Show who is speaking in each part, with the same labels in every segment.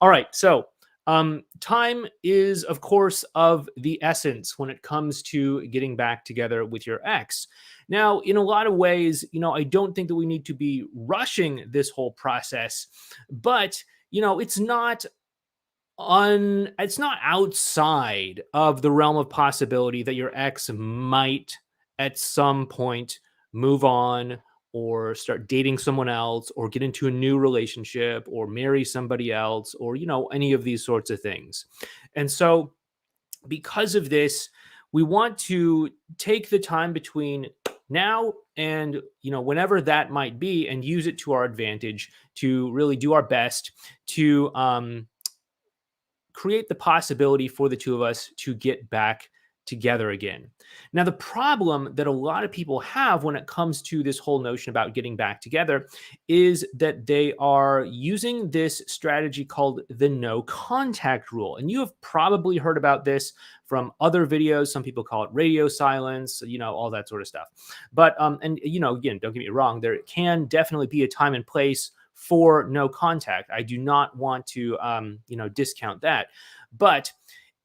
Speaker 1: All right. So, time is, of course, of the essence when it comes to getting back together with your ex. Now, in a lot of ways, I don't think that we need to be rushing this whole process, but it's not outside of the realm of possibility that your ex might at some point move on or start dating someone else or get into a new relationship or marry somebody else or any of these sorts of things. And so because of this, we want to take the time between now and whenever that might be and use it to our advantage to really do our best to create the possibility for the two of us to get back together again. Now, the problem that a lot of people have when it comes to this whole notion about getting back together is that they are using this strategy called the no contact rule. And you have probably heard about this from other videos. Some people call it radio silence, all that sort of stuff. But, again, don't get me wrong, there can definitely be a time and place for no contact. I do not want to, discount that. But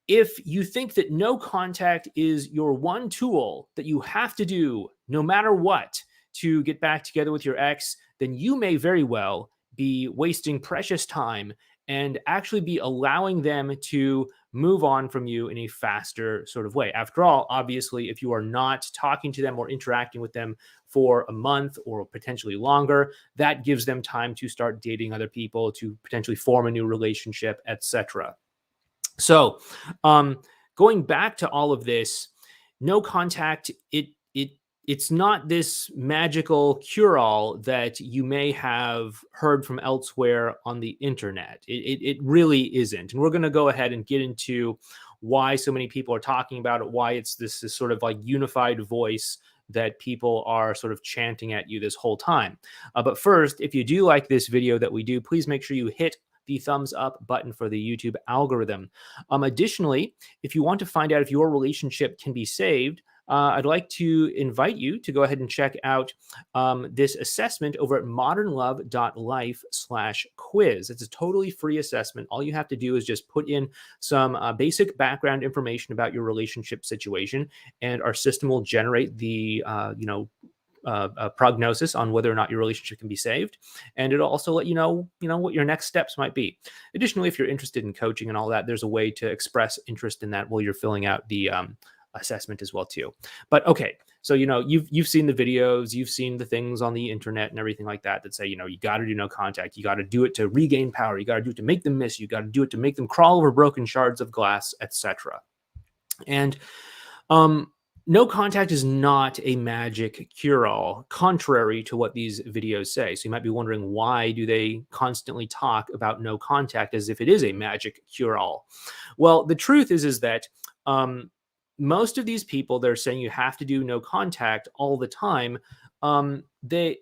Speaker 1: if you think that no contact is your one tool that you have to do no matter what to get back together with your ex, then you may very well be wasting precious time and actually be allowing them to move on from you in a faster sort of way. After all, obviously, if you are not talking to them or interacting with them for a month or potentially longer, that gives them time to start dating other people, to potentially form a new relationship, etc. So, going back to all of this, no contact, it's not this magical cure-all that you may have heard from elsewhere on the internet. It really isn't. And we're going to go ahead and get into why so many people are talking about it, why it's this sort of like unified voice that people are sort of chanting at you this whole time. But first, if you do like this video that we do, please make sure you hit the thumbs up button for the YouTube algorithm. Additionally, if you want to find out if your relationship can be saved, I'd like to invite you to go ahead and check out this assessment over at modernlove.life/quiz. It's a totally free assessment. All you have to do is just put in some basic background information about your relationship situation, and our system will generate the prognosis on whether or not your relationship can be saved, and it'll also let you know what your next steps might be. Additionally, if you're interested in coaching and all that, there's a way to express interest in that while you're filling out the assessment as well too. But okay, so you've seen the videos, you've seen the things on the internet and everything like that say you got to do no contact, you got to do it to regain power, you got to do it to make them miss you, got to do it to make them crawl over broken shards of glass, etc. And no contact is not a magic cure-all, contrary to what these videos say. So you might be wondering, why do they constantly talk about no contact as if it is a magic cure-all? Well, the truth is that most of these people that are saying you have to do no contact all the time, they're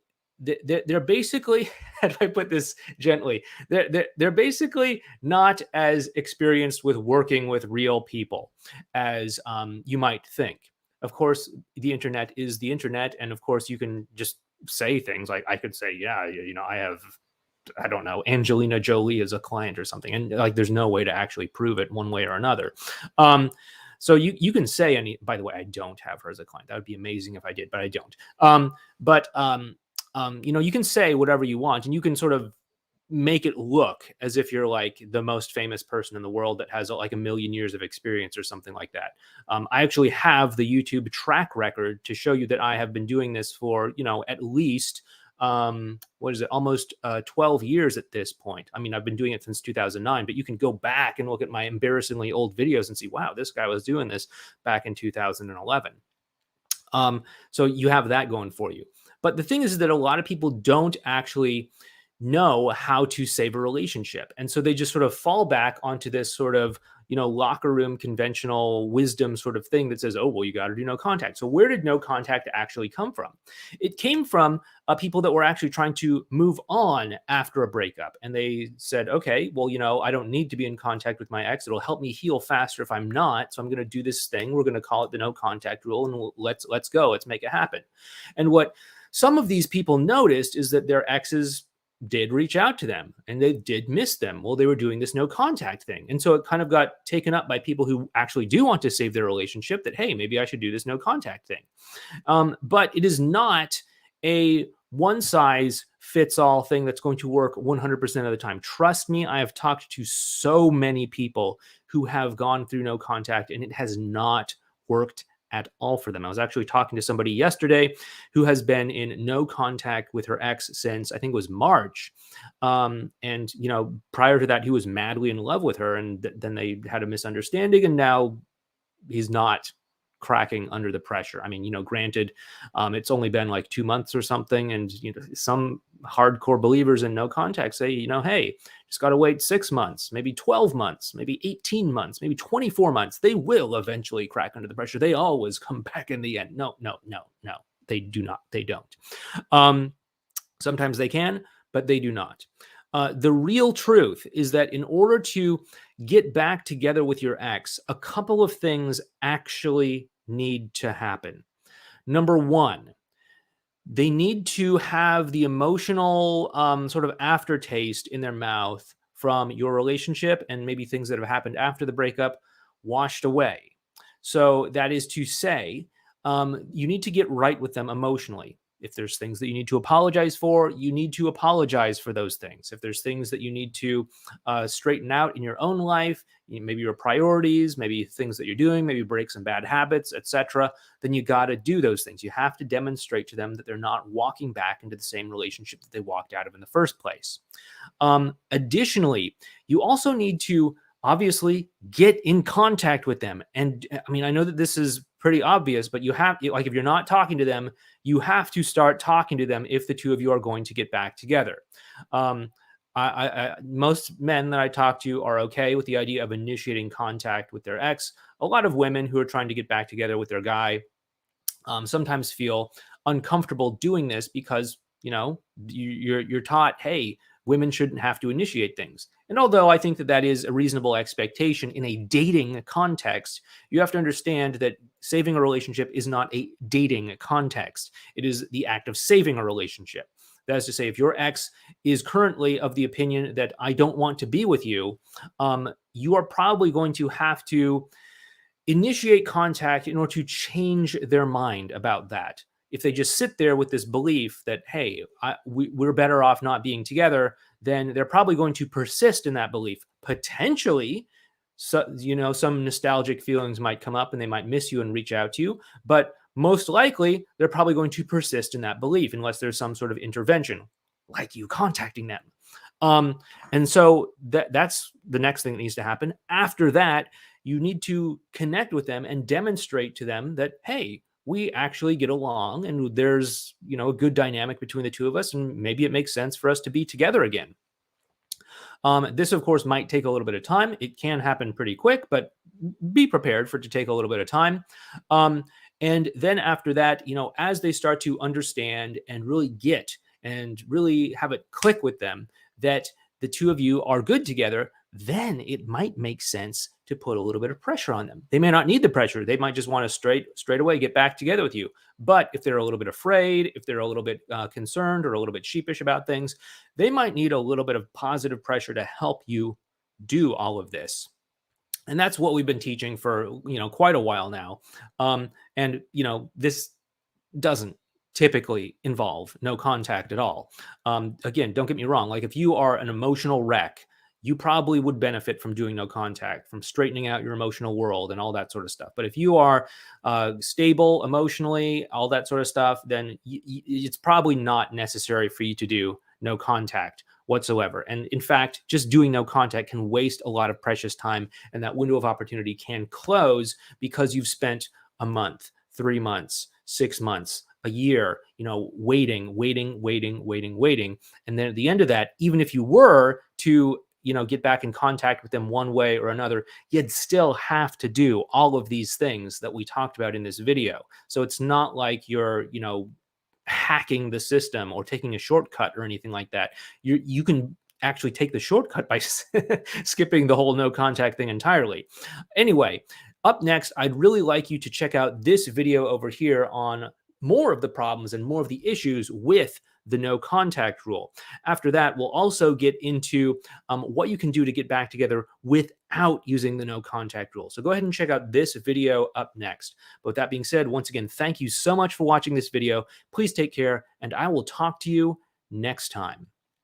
Speaker 1: basically, how do I put this gently? They're basically not as experienced with working with real people as you might think. Of course, the internet is the internet, and of course, you can just say things like, I could say, yeah, I have, I don't know, Angelina Jolie as a client or something, and like, there's no way to actually prove it one way or another. So you can say any. By the way, I don't have her as a client. That would be amazing if I did, but I don't. You can say whatever you want, and you can sort of make it look as if you're like the most famous person in the world that has like 1,000,000 years of experience or something like that. I actually have the YouTube track record to show you that I have been doing this for, at least, almost 12 years at this point. I mean, I've been doing it since 2009, but you can go back and look at my embarrassingly old videos and see, wow, this guy was doing this back in 2011. So you have that going for you. But the thing is that a lot of people don't actually know how to save a relationship. And so they just sort of fall back onto this sort of, locker room conventional wisdom sort of thing that says, oh, well, you got to do no contact. So where did no contact actually come from? It came from people that were actually trying to move on after a breakup. And they said, okay, well, I don't need to be in contact with my ex. It'll help me heal faster if I'm not. So I'm going to do this thing. We're going to call it the no contact rule, and let's go. Let's make it happen. And what some of these people noticed is that their exes did reach out to them and they did miss them while they were doing this no contact thing. And so it kind of got taken up by people who actually do want to save their relationship, that, hey, maybe I should do this no contact thing. But it is not a one size fits all thing that's going to work 100% of the time. Trust me, I have talked to so many people who have gone through no contact and it has not worked at all for them. I was actually talking to somebody yesterday who has been in no contact with her ex since I think it was March. And, prior to that, he was madly in love with her. And then they had a misunderstanding. And now he's not cracking under the pressure. I mean, granted, it's only been like 2 months or something. And, some hardcore believers in no contact say, hey, just got to wait 6 months, maybe 12 months, maybe 18 months, maybe 24 months. They will eventually crack under the pressure. They always come back in the end. No, they do not. They don't. Sometimes they can, but they do not. The real truth is that in order to get back together with your ex, a couple of things actually need to happen. Number one, they need to have the emotional sort of aftertaste in their mouth from your relationship and maybe things that have happened after the breakup washed away. So that is to say, you need to get right with them emotionally. If there's things that you need to apologize for, you need to apologize for those things. If there's things that you need to straighten out in your own life, maybe your priorities, maybe things that you're doing, maybe break some bad habits, etc., then you got to do those things. You have to demonstrate to them that they're not walking back into the same relationship that they walked out of in the first place. Additionally, you also need to obviously get in contact with them. And I mean, I know that this is pretty obvious, but you have, like, if you're not talking to them, you have to start talking to them if the two of you are going to get back together. Most men that I talk to are okay with the idea of initiating contact with their ex. A lot of women who are trying to get back together with their guy sometimes feel uncomfortable doing this because, you're taught, hey, women shouldn't have to initiate things. And although I think that that is a reasonable expectation in a dating context, you have to understand that saving a relationship is not a dating context. It is the act of saving a relationship. That is to say, if your ex is currently of the opinion that I don't want to be with you, you are probably going to have to initiate contact in order to change their mind about that. If they just sit there with this belief that, hey, we're better off not being together, then they're probably going to persist in that belief. Potentially, some nostalgic feelings might come up and they might miss you and reach out to you. But most likely, they're probably going to persist in that belief unless there's some sort of intervention, like you contacting them. And so that's the next thing that needs to happen. After that, you need to connect with them and demonstrate to them that, hey, we actually get along and there's, a good dynamic between the two of us, and maybe it makes sense for us to be together again. This, of course, might take a little bit of time. It can happen pretty quick, but be prepared for it to take a little bit of time. And then after that, as they start to understand and really get and really have it click with them that the two of you are good together, then it might make sense to put a little bit of pressure on them. They may not need the pressure. They might just want to straight away get back together with you. But if they're a little bit afraid, if they're a little bit concerned or a little bit sheepish about things, they might need a little bit of positive pressure to help you do all of this. And that's what we've been teaching for, quite a while now. And this doesn't typically involve no contact at all. Again, don't get me wrong. Like, if you are an emotional wreck, you probably would benefit from doing no contact, from straightening out your emotional world and all that sort of stuff. But if you are stable emotionally, all that sort of stuff, then it's probably not necessary for you to do no contact whatsoever. And in fact, just doing no contact can waste a lot of precious time, and that window of opportunity can close because you've spent a month, 3 months, 6 months, a year, waiting. And then at the end of that, even if you were to get back in contact with them one way or another, you'd still have to do all of these things that we talked about in this video. So it's not like you're, hacking the system or taking a shortcut or anything like that. You can actually take the shortcut by skipping the whole no contact thing entirely. Anyway, up next, I'd really like you to check out this video over here on more of the problems and more of the issues with the no contact rule. After that, we'll also get into what you can do to get back together without using the no contact rule. So go ahead and check out this video up next. But with that being said, once again, thank you so much for watching this video. Please take care, and I will talk to you next time.